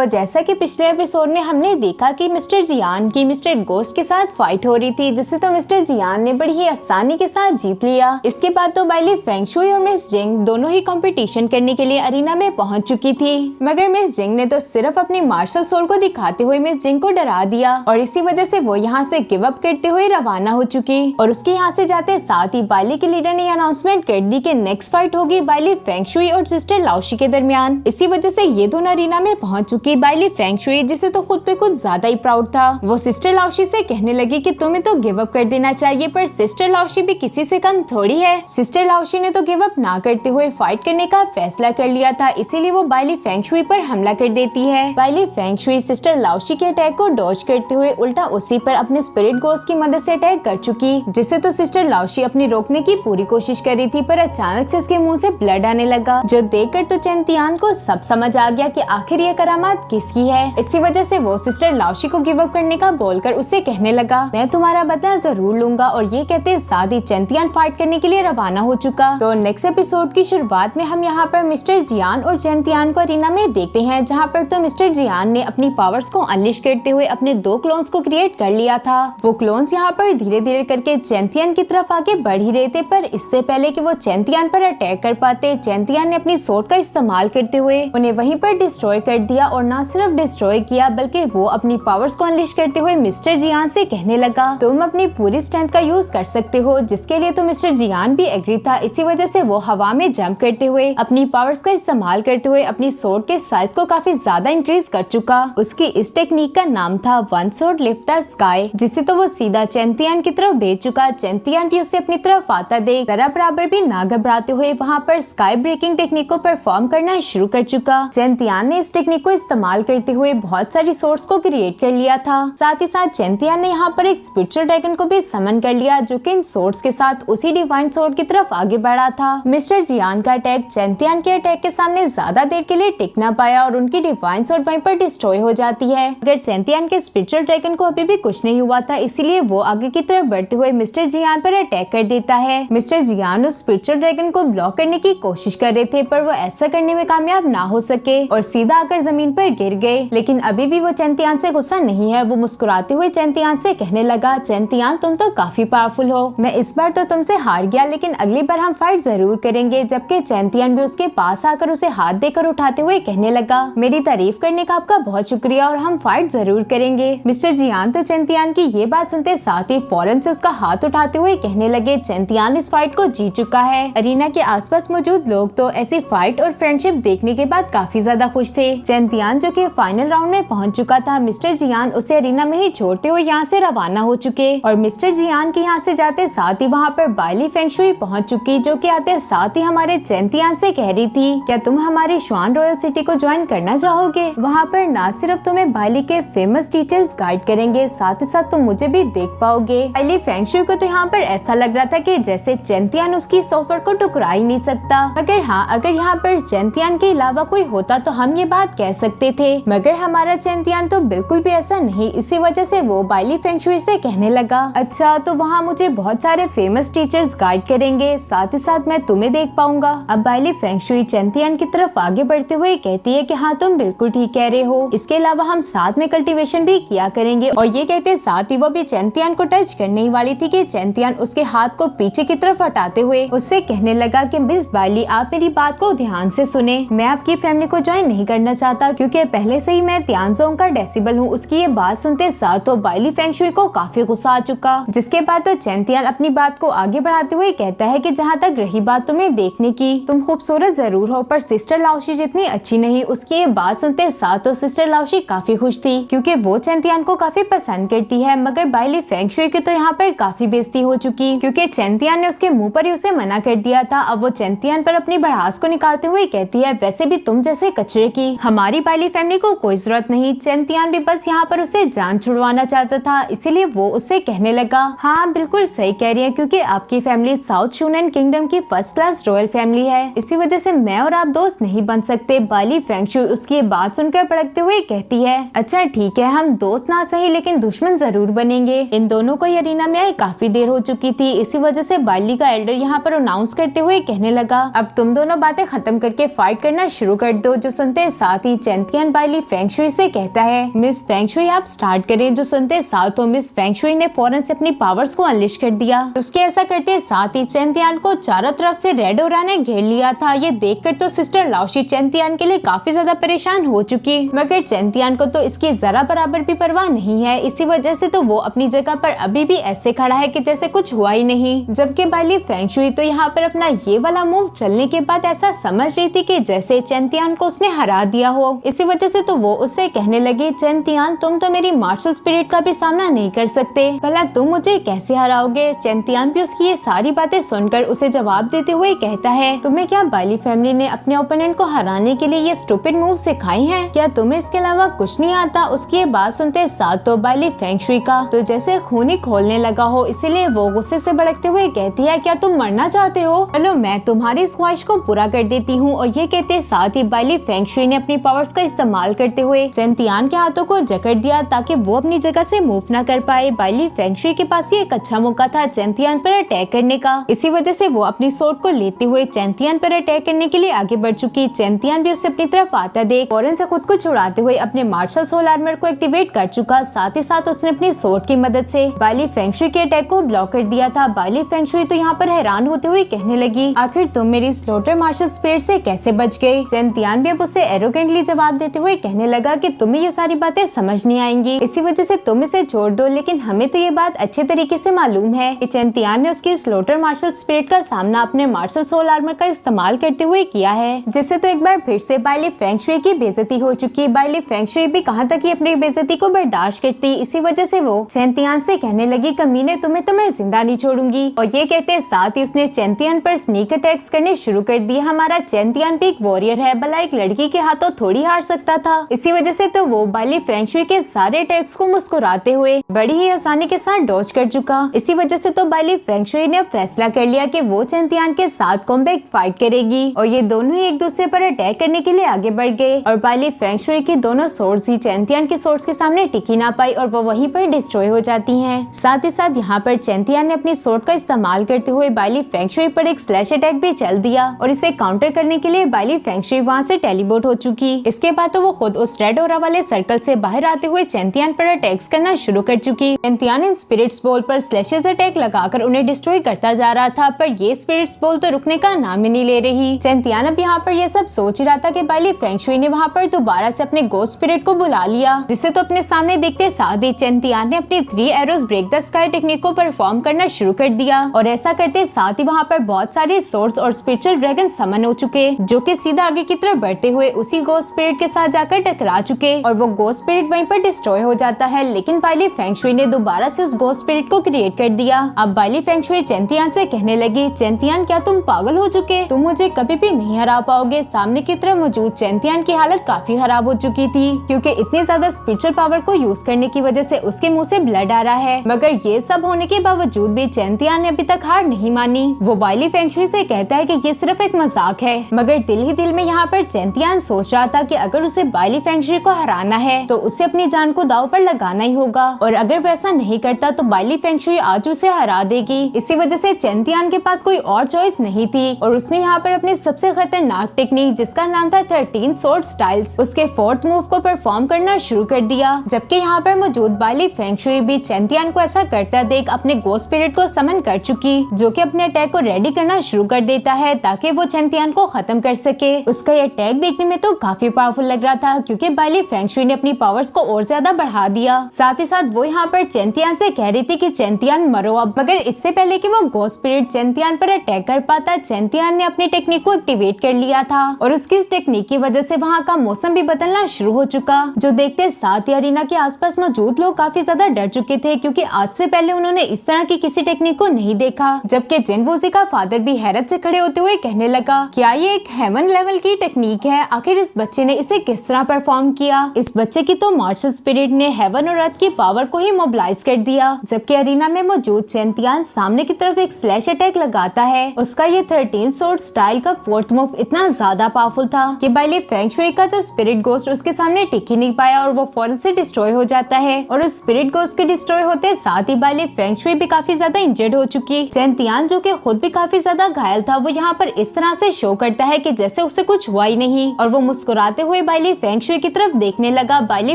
तो जैसा कि पिछले एपिसोड में हमने देखा कि मिस्टर जियान की मिस्टर गोस्ट के साथ फाइट हो रही थी, जिसे तो मिस्टर जियान ने बड़ी ही आसानी के साथ जीत लिया। इसके बाद तो बाइली फेंगशुई और मिस जिंग दोनों ही कंपटीशन करने के लिए अरीना में पहुंच चुकी थी, मगर मिस जिंग ने तो सिर्फ अपनी मार्शल सोल को दिखाते हुए मिस जिंग को डरा दिया और इसी वजह से वो यहाँ से गिव अप करते हुए रवाना हो चुकी। और उसके यहाँ से जाते साथ ही बाइली के लीडर ने अनाउंसमेंट कर दी कि नेक्स्ट फाइट होगी बाइली फेंगशुई और सिस्टर लाओशी के दरमियान। इसी वजह से ये दोनों अरीना में पहुंच चुकी। बाइली फेंगशुई, जिसे तो खुद पे कुछ ज्यादा ही प्राउड था, वो सिस्टर लाओशी से कहने लगी कि तुम्हें तो गिव अप कर देना चाहिए, पर सिस्टर लाओशी भी किसी से कम थोड़ी है। सिस्टर लाओशी ने तो गिव अप ना करते हुए फाइट करने का फैसला कर लिया था, इसीलिए वो बाइली फेंगशुई पर हमला कर देती है। बाइली फेंगशुई सिस्टर लाओशी के अटैक को डॉज करते हुए उल्टा उसी पर अपने स्पिरिट गोस्ट की मदद से अटैक कर चुकी, जिसे तो सिस्टर लाओशी अपनी रोकने की पूरी कोशिश कर रही थी, पर अचानक से उसके मुंह से ब्लड आने लगा, जो देखकर तो चैंतियान को सब समझ आ गया कि आखिर ये करामात किसकी है। इसी वजह से वो सिस्टर लाओशी को गिव अप करने का बोलकर उससे कहने लगा, मैं तुम्हारा बदला जरूर लूंगा। और ये कहते साथ ही चैंतियान फाइट करने के लिए रवाना हो चुका। तो नेक्स्ट एपिसोड की शुरुआत में हम यहाँ पर मिस्टर जियान और चैंतियान को अरीना में देखते हैं, जहाँ पर तो मिस्टर जियान ने अपनी पावर्स को अनलिश करते हुए अपने 2 क्लोन्स को क्रिएट कर लिया था। वो क्लोन्स यहाँ पर धीरे धीरे करके चैंतियान की तरफ आगे बढ़ ही रहे थे, पर इससे पहले कि वो चैंतियान पर अटैक कर पाते, चैंतियान ने अपनी सोर्ड का इस्तेमाल करते हुए उन्हें वहीं पर डिस्ट्रॉय कर दिया। और न सिर्फ डिस्ट्रॉय किया, बल्कि वो अपनी पावर्स को अनलिश करते हुए मिस्टर जियान से कहने लगा, तुम अपनी पूरी स्ट्रेंथ का यूज कर सकते हो, जिसके लिए तो मिस्टर जियान भी एग्री था। इसी वजह से वो हवा में जंप करते हुए अपनी पावर्स का इस्तेमाल करते हुए अपनी सोर्ड के साइज को काफी ज्यादा इंक्रीज कर चुका। उसकी इस टेक्निक का नाम था one sword lift the sky, जिसे तो वो सीधा चैंतियान की तरफ भेज चुका। चैंतियान भी उसे अपनी तरफ आता देख जरा बराबर भी ना घबराते हुए वहाँ पर स्काई ब्रेकिंग टेक्निक को परफॉर्म करना शुरू कर चुका। चैंतियान ने इस टेक्निक को इस्तेमाल करते हुए बहुत सारी सोर्ड्स को क्रिएट कर लिया था। साथ ही साथ चैंतियान ने यहाँ पर एक स्पिरिचुअल ड्रैगन को भी समन कर लिया, जो कि इन सोर्ड्स के साथ उसी डिवाइन सोर्ड की तरफ आगे बढ़ा था। मिस्टर जियान का अटैक चैंतियान के अटैक के सामने ज्यादा देर के लिए टिक ना पाया और उनकी डिवाइन सोर्ड वहीं पर डिस्ट्रॉय हो जाती है। अगर चैंतियान के स्पिरिचुअल ड्रैगन को अभी भी कुछ नहीं हुआ था, इसीलिए वो आगे की तरफ बढ़ते हुए मिस्टर जियान पर अटैक कर देता है। मिस्टर जियान उस स्पिरिचुअल ड्रैगन को ब्लॉक करने की कोशिश कर रहे थे, पर वो ऐसा करने में कामयाब ना हो सके और सीधा आकर जमीन पर गिर गए। लेकिन अभी भी वो चैंतियान से गुस्सा नहीं है। वो मुस्कुराते हुए चैंतियान से कहने लगा, चैंतियान तुम तो काफी पावरफुल हो, मैं इस बार तो तुमसे हार गया, लेकिन अगली बार हम फाइट जरूर करेंगे। जबकि चैंतियान भी उसके पास आकर उसे हाथ देकर उठाते हुए कहने लगा, मेरी तारीफ करने का आपका बहुत शुक्रिया और हम फाइट जरूर करेंगे। मिस्टर जियान तो चैंतियान की ये बात सुनते साथ ही फौरन से उसका हाथ उठाते हुए कहने लगे, चैंतियान इस फाइट को जीत चुका है। अरीना के आसपास मौजूद लोग तो ऐसी फाइट और फ्रेंडशिप देखने के बाद काफी ज्यादा खुश थे। चैंतियान जो कि फाइनल राउंड में पहुंच चुका था, मिस्टर जियान उसे अरीना में ही छोड़ते हुए यहाँ से रवाना हो चुके और मिस्टर जियान के यहाँ से जाते साथ ही वहाँ पर बाइली फेंगशुई पहुंच चुकी, जो कि आते साथ ही हमारे चैंतियान से कह रही थी, क्या तुम हमारी श्वान रॉयल सिटी को ज्वाइन करना चाहोगे? वहाँ पर न सिर्फ तुम्हें बाइली के फेमस टीचर्स गाइड करेंगे, साथ ही साथ तुम मुझे भी देख पाओगे। बाइली फेंगशुई को तो यहाँ पर ऐसा लग रहा था कि जैसे चैंतियान उसकी ऑफर को टुकरा ही नहीं सकता। मगर हाँ, अगर यहाँ पर चैंतियान के अलावा कोई होता तो हम ये बात कह सकते थे, मगर हमारा चैंतियान तो बिल्कुल भी ऐसा नहीं। इसी वजह से वो बाइली फेंगशुई से कहने लगा, अच्छा तो वहाँ मुझे बहुत सारे फेमस टीचर्स गाइड करेंगे, साथ ही साथ मैं तुम्हें देख पाऊंगा। अब बाइली फेंगशुई चैंतियान की तरफ आगे बढ़ते हुए कहती है कि हाँ तुम बिल्कुल ठीक कह रहे हो, इसके अलावा हम साथ में कल्टीवेशन भी किया करेंगे। और ये कहते साथ ही वो भी चैंतियान को टच करने ही वाली थी कि चैंतियान उसके हाथ को पीछे की तरफ हटाते हुए उससे कहने लगा कि मिस बाइली आप मेरी बात को ध्यान से सुने, मैं आपकी फैमिली को ज्वाइन नहीं करना चाहता, क्योंकि पहले से ही मैं तियानजोंग का डेसिबल हूँ। उसकी ये बात सुनते साथ तो बाइली फेंगशुई को काफी गुस्सा आ चुका, जिसके बाद तो चैंतियान अपनी बात को आगे बढ़ाते हुए कहता है कि जहाँ तक रही बात तुम्हें देखने की, तुम खूबसूरत जरूर हो पर सिस्टर लाओशी जितनी अच्छी नहीं। उसकी ये बात सुनते साथ तो सिस्टर लाओशी काफी खुश थी, क्योंकि वो चैंतियान को काफी पसंद करती है। मगर बाइली फेंगशुई की तो यहाँ पर काफी बेइज्जती हो चुकी, क्योंकि चैंतियान ने उसके मुंह पर ही उसे मना कर दिया था। अब वो चैंतियान पर अपनी भड़ास को निकालते हुए कहती है, वैसे भी तुम जैसे कचरे की हमारी बाइली फैमिली को कोई जरूरत नहीं। चैंतियान भी बस यहाँ पर उसे जान छुड़वाना चाहता था, इसीलिए वो उससे कहने लगा, हाँ बिल्कुल सही कह रही है, क्योंकि आपकी फैमिली साउथ शूनन किंगडम की फर्स्ट क्लास रॉयल फैमिली है, इसी वजह से मैं और आप दोस्त नहीं बन सकते। बाइली फेंगशुई उसकी ये बात सुनकर भड़कते हुए कहती है, अच्छा ठीक है, हम दोस्त ना सही लेकिन दुश्मन जरूर बनेंगे। इन दोनों को अरीना में आए काफी देर हो चुकी थी, इसी वजह से बाइली का एल्डर यहाँ पर अनाउंस करते हुए कहने लगा, अब तुम दोनों बातें खत्म करके फाइट करना शुरू कर दो। जो सुनते साथ ही चैंतियान चैंतियान बाइली फेंगशुई से कहता है, मिस फेंगशुई आप स्टार्ट करें। जो सुनते साथ तो मिस फेंगशुई ने फौरन से अपनी पावर्स को अनलिश कर दिया। उसके ऐसा करते साथ ही चैंतियान को चारों तरफ से रेड ओरा ने घेर लिया था। ये देखकर तो सिस्टर लाओशी चैंतियान के लिए काफी ज्यादा परेशान हो चुकी, मगर चैंतियान को तो इसकी जरा बराबर भी परवाह नहीं है। इसी वजह से तो वो अपनी जगह पर अभी भी ऐसे खड़ा है कि जैसे कुछ हुआ ही नहीं। जबकि बाइली फेंगशुई तो यहाँ पर अपना ये वाला मूव चलने के बाद ऐसा समझ रही थी कि जैसे चैंतियान को उसने हरा दिया हो। इसी वजह से तो वो उससे कहने लगी, चैंतियान तुम तो मेरी मार्शल स्पिरिट का भी सामना नहीं कर सकते, भला तुम मुझे कैसे हराओगे। चैंतियान भी उसकी ये सारी बातें सुनकर उसे जवाब देते हुए कहता है, तुम्हें क्या बाइली फैमिली ने अपने ओपोनेंट को हराने के लिए ये स्टूपिड मूव सिखाई हैं? क्या तुम्हें इसके अलावा कुछ नहीं आता? उसकी ये बात सुनते साथ तो बाइली फेंगशुई का तो जैसे खून ही खोलने लगा हो, इसीलिए वो गुस्से से भड़कते हुए कहती है, क्या तुम मरना चाहते हो? चलो मैं तुम्हारी इस ख्वाहिश को पूरा कर देती हूँ। और ये कहते साथ ही बाइली फेंगशुई ने अपनी पावर्स का इस्तेमाल करते हुए चैंतियान के हाथों को जकड़ दिया ताकि वो अपनी जगह से मूव न कर पाए। बाइली फेंगशुई के पास ये एक अच्छा मौका था चैंतियान पर अटैक करने का। इसी वजह से वो अपनी सोर्ड को लेते हुए चैंतियान पर अटैक करने के लिए आगे बढ़ चुकी। चैंतियान भी उसे अपनी तरफ आता देख फौरन से खुद को छुड़ाते हुए अपने मार्शल सोल आर्मर को एक्टिवेट कर चुका। साथ ही साथ उसने अपनी सोर्ड की मदद से बाइली फेंगशुई के अटैक को ब्लॉक कर दिया था। बाइली फेंगशुई तो यहाँ पर हैरान होते हुए कहने लगी, आखिर तुम मेरी स्लोटर मार्शल स्पिरिट से कैसे बच गए? चैंतियान भी अब उसे एरोगेंटली जवाब देते हुए कहने लगा कि तुम्हें ये सारी बातें समझ नहीं आएंगी, इसी वजह से तुम इसे छोड़ दो। लेकिन हमें तो ये बात अच्छे तरीके से मालूम है कि चैंतियान ने उसकी स्लोटर मार्शल स्पिरिट का सामना अपने मार्शल सोल आर्मर का इस्तेमाल करते हुए किया है, जिससे तो एक बार फिर से बाइली फेंगशुई की बेइज्जती हो चुकी। बाइली फेंगशुई भी कहाँ तक ही अपनी बेइज्जती को बर्दाश्त करती। इसी वजह से वो चैंतियान से कहने लगी, कमीने तुम्हें तो मैं जिंदा नहीं छोड़ूंगी। और ये कहते साथ ही उसने चैंतियान पर स्नीक अटैक्स करने शुरू कर दिए। हमारा चैंतियान भी एक वॉरियर है, भला एक लड़की के हाथों थोड़ी हार सकता था। इसी वजह से तो वो बाइली फेंगशुई के सारे अटैक्स को मुस्कुराते हुए बड़ी ही आसानी के साथ डॉज कर चुका। इसी वजह से तो बाइली फेंगशुई ने अब फैसला कर लिया कि वो चैंतियान के साथ कॉम्बैट फाइट करेगी। और ये दोनों ही एक दूसरे पर अटैक करने के लिए आगे बढ़ गए। और बाइली फेंगशुई की दोनों सोर्ड्स ही चैंतियान के सोर्ड्स के सामने टिकी ना पाई और वो वहीं पर डिस्ट्रॉय हो जाती हैं। साथ ही साथ यहाँ पर चैंतियान ने अपनी सोर्ड का इस्तेमाल करते हुए बाइली फेंगशुई पर एक स्लैश अटैक भी चल दिया और इसे काउंटर करने के लिए बाइली फेंगशुई वहाँ से टेलीपोर्ट हो चुकी। इसके बाद तो वो खुद उस रेड ओरा वाले सर्कल से बाहर आते हुए चैंतियान पर अटैक्स करना शुरू कर चुकी। चैंतियान इन स्पिरिट्स बॉल पर स्लैशेस अटैक लगाकर उन्हें डिस्ट्रॉय करता जा रहा था, पर ये स्पिरिट्स बॉल तो रुकने का नाम ही नहीं ले रही। चैंतियान अब यहाँ पर ये सब सोच ही रहा था कि बाइली फेंगशुई ने वहाँ पर दोबारा से अपने गोस्ट स्पिरिट को बुला लिया, जिसे तो अपने सामने देखते साथ ही चैंतियान ने अपनी 3 arrows break the sky technique को परफॉर्म करना शुरू कर दिया। और ऐसा करते साथ ही वहाँ पर बहुत सारे सोर्ड्स और स्पिरिचुअल ड्रैगन समन हो चुके, जो कि सीधा आगे की तरफ बढ़ते हुए उसी गोस्ट स्पिरिट के साथ जाकर टकरा चुके और वो गोस्ट स्पिरिट वहीं पर डिस्ट्रॉय हो जाता है। लेकिन बाइली फेंगशुई ने दोबारा से उस गोस्ट स्पिरिट को क्रिएट कर दिया। अब बाइली फेंगशुई चैंतियान से कहने लगी, चैंतियान क्या तुम पागल हो चुके? तुम मुझे कभी भी नहीं हरा पाओगे। सामने की तरफ मौजूद चैंतियान की हालत काफी खराब हो चुकी थी, क्योंकि इतनी ज्यादा स्पिरिचुअल पावर को यूज करने की वजह से उसके मुंह से ब्लड आ रहा है। मगर ये सब होने के बावजूद भी चैंतियान ने अभी तक हार नहीं मानी। वो बाइली फेंगशुई से कहता है कि ये सिर्फ एक मजाक है, मगर दिल ही दिल में यहाँ पर चैंतियान सोच रहा था कि अगर उसे बाइली फेंगशुई को हराना है तो उसे अपनी जान को दांव पर लगाना ही होगा, और अगर वैसा नहीं करता तो बाइली फेंगशुई आज उसे हरा देगी। इसी वजह से चैंतियान के पास कोई और चॉइस नहीं थी और उसने यहाँ पर अपनी सबसे खतरनाक टेक्निक, जिसका नाम था 13 स्वॉर्ड स्टाइल्स, उसके 4th मूव को परफॉर्म करना शुरू कर दिया। जबकि यहाँ पर मौजूद बाइली फेंगशुई भी चैंतियान को ऐसा करता देख अपने गोस्ट स्पिरिट को समन कर चुकी, जो कि अपने अटैक को रेडी करना शुरू कर देता है ताकि वो चैंतियान को खत्म कर सके। उसका ये अटैक देखने में तो काफी पावरफुल लग रहा था, क्योंकि बाइली फेंगशुई ने अपनी पावर्स को और ज्यादा बढ़ा दिया। साथ ही साथ वो यहाँ पर चैंतियान से कह रही थी कि चैंतियान मरो अब। मगर इससे पहले कि वो गोस्ट स्पिरिट चैंतियान पर अटैक कर पाता, चैंतियान ने अपनी टेक्निक को एक्टिवेट कर लिया था और उसकी इस टेक्निक की वजह से वहाँ का मौसम भी बदलना शुरू हो चुका, जो देखते साथ ही अरीना के आसपास मौजूद लोग काफी ज्यादा डर चुके थे, क्योंकि आज से पहले उन्होंने इस तरह की किसी टेक्निक को नहीं देखा। जबकि जिनवोजी का फादर भी हैरत से खड़े होते हुए कहने लगा, क्या ये एक हेवन लेवल की टेक्निक है? आखिर इस बच्चे ने इसे किस तरह परफॉर्म किया? इस बच्चे की तो मार्शल स्पिरिट ने हेवन और अर्थ की पावर को ही मोबिलाइज कर दिया। जबकि अरीना में मौजूद चैंतियान सामने की तरफ एक स्लैश अटैक लगाता है। उसका ये 13 स्वॉर्ड स्टाइल का 4th मूव इतना ज्यादा पावरफुल था कि बाइली फेंगशुई का तो स्पिरिट गोस्ट उसके सामने टिक ही नहीं पाया और वो फौरन से डिस्ट्रॉय हो जाता है। और उस स्पिरिट गोस्ट के डिस्ट्रॉय होते साथ ही बाइली फेंगशुई भी काफी ज्यादा इंजर्ड हो चुकी। चैंतियान जो कि खुद भी काफी ज्यादा घायल था, वो यहाँ पर इस तरह से शो करता है कि जैसे उसे कुछ हुआ ही नहीं, और वो मुस्कुराते हुए हुए बाइली फेंगशुई की तरफ देखने लगा। बाइली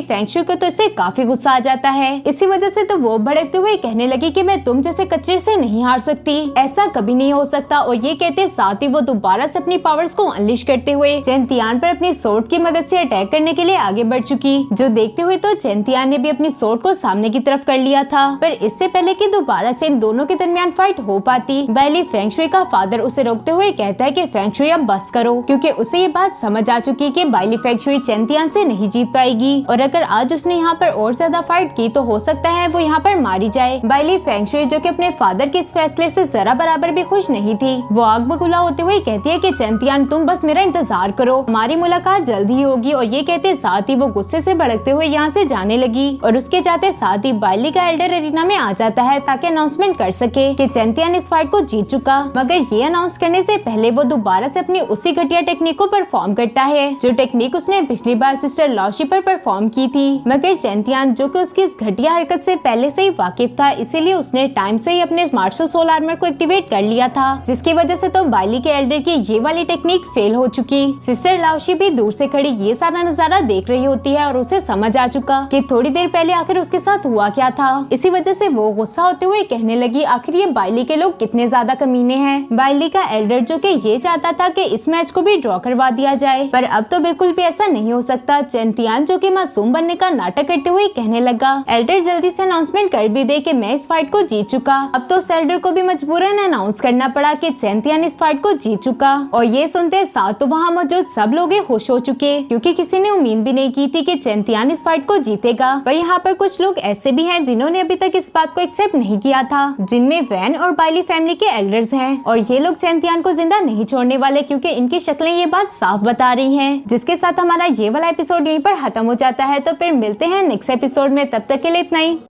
फेंगशुई को तो इससे काफी गुस्सा आ जाता है। इसी वजह से तो वो भड़कते हुए कहने लगी कि मैं तुम जैसे कचरे से नहीं हार सकती, ऐसा कभी नहीं हो सकता। और ये कहते साथ ही वो दोबारा से अपनी पावर्स को अनलिश करते हुए चेंतियान पर अपनी सोर्ड की मदद से अटैक करने के लिए आगे बढ़ चुकी। जो देखते हुए तो चेंतियान ने भी अपनी सोर्ड को सामने की तरफ कर लिया था, पर इससे पहले कि दोबारा से इन दोनों के दरमियान फाइट हो पाती, बाइली फेंगशुई का फादर उसे रोकते हुए कहता है कि फेंगशुई अब बस करो, क्योंकि उसे ये बात समझ आ चुकी कि बाइली फेंगशुई चेंतियान से नहीं जीत पाएगी और अगर आज उसने यहाँ पर और ज्यादा फाइट की तो हो सकता है वो यहाँ पर मारी जाए। बाइली फेंगशुई जो कि अपने फादर के इस फैसले से जरा बराबर भी खुश नहीं थी, वो आग बबूला होते हुए कहती है कि चेंतियान तुम बस मेरा इंतजार करो, हमारी मुलाकात जल्द ही होगी। और ये कहते साथ ही वो गुस्से से भड़कते हुए यहाँ से जाने लगी और उसके जाते साथ ही बाइली का एल्डर एरिना में आ जाता है ताकि अनाउंसमेंट कर सके कि चेंतियान इस फाइट को जीत चुका। मगर ये अनाउंस करने से पहले वो दोबारा से अपनी उसी घटिया टेक्निक को परफॉर्म करता है जो टेक्निक उसने पिछली बार सिस्टर लाओशी पर परफॉर्म की थी। मगर चेंतियान जो कि उसकी इस घटिया हरकत से पहले से ही वाकिफ था, इसीलिए उसने टाइम से ही अपने मार्शल सोल आर्मर को एक्टिवेट कर लिया था, जिसकी वजह से तो बाइली के एल्डर की ये वाली टेक्निक फेल हो चुकी। सिस्टर लाओशी भी दूर से खड़ी ये सारा नजारा देख रही होती है और उसे समझ आ चुका कि थोड़ी देर पहले आखिर उसके साथ हुआ क्या था। इसी वजह से वो गुस्सा होते हुए कहने लगी आखिर ये बाइली के लोग कितने ज्यादा कमीने हैं। बाइली का एल्डर जो कि ये चाहता था कि इस मैच को भी ड्रॉ करवा दिया जाए, पर अब तो बिल्कुल भी ऐसा नहीं हो सकता। चेंतियान जो कि मासूम बनने का नाटक करते हुए कहने लगा एल्डर जल्दी से अनाउंसमेंट कर भी दे कि मैं इस फाइट को जीत चुका। अब तो उस एल्डर को भी मजबूरन अनाउंस करना पड़ा कि चेंतियान इस फाइट को जीत चुका। और ये सुनते साथ तो वहाँ मौजूद सब लोग खुश हो चुके, क्योंकि किसी ने उम्मीद भी नहीं की थी कि चेंतियान इस फाइट को जीतेगा। पर यहाँ पर कुछ लोग ऐसे भी हैं जिन्होंने अभी तक इस बात को एक्सेप्ट नहीं किया था, जिनमें वैन और बाइली फैमिली के एल्डर्स हैं। और ये लोग चेंतियान को जिंदा नहीं छोड़ने वाले, क्योंकि इनकी शक्लें ये बात साफ बता रही हैं। जिसके साथ हमारा ये वाला एपिसोड यहीं पर खत्म हो जाता है। तो फिर मिलते हैं नेक्स्ट एपिसोड में, तब तक के लिए इतना ही।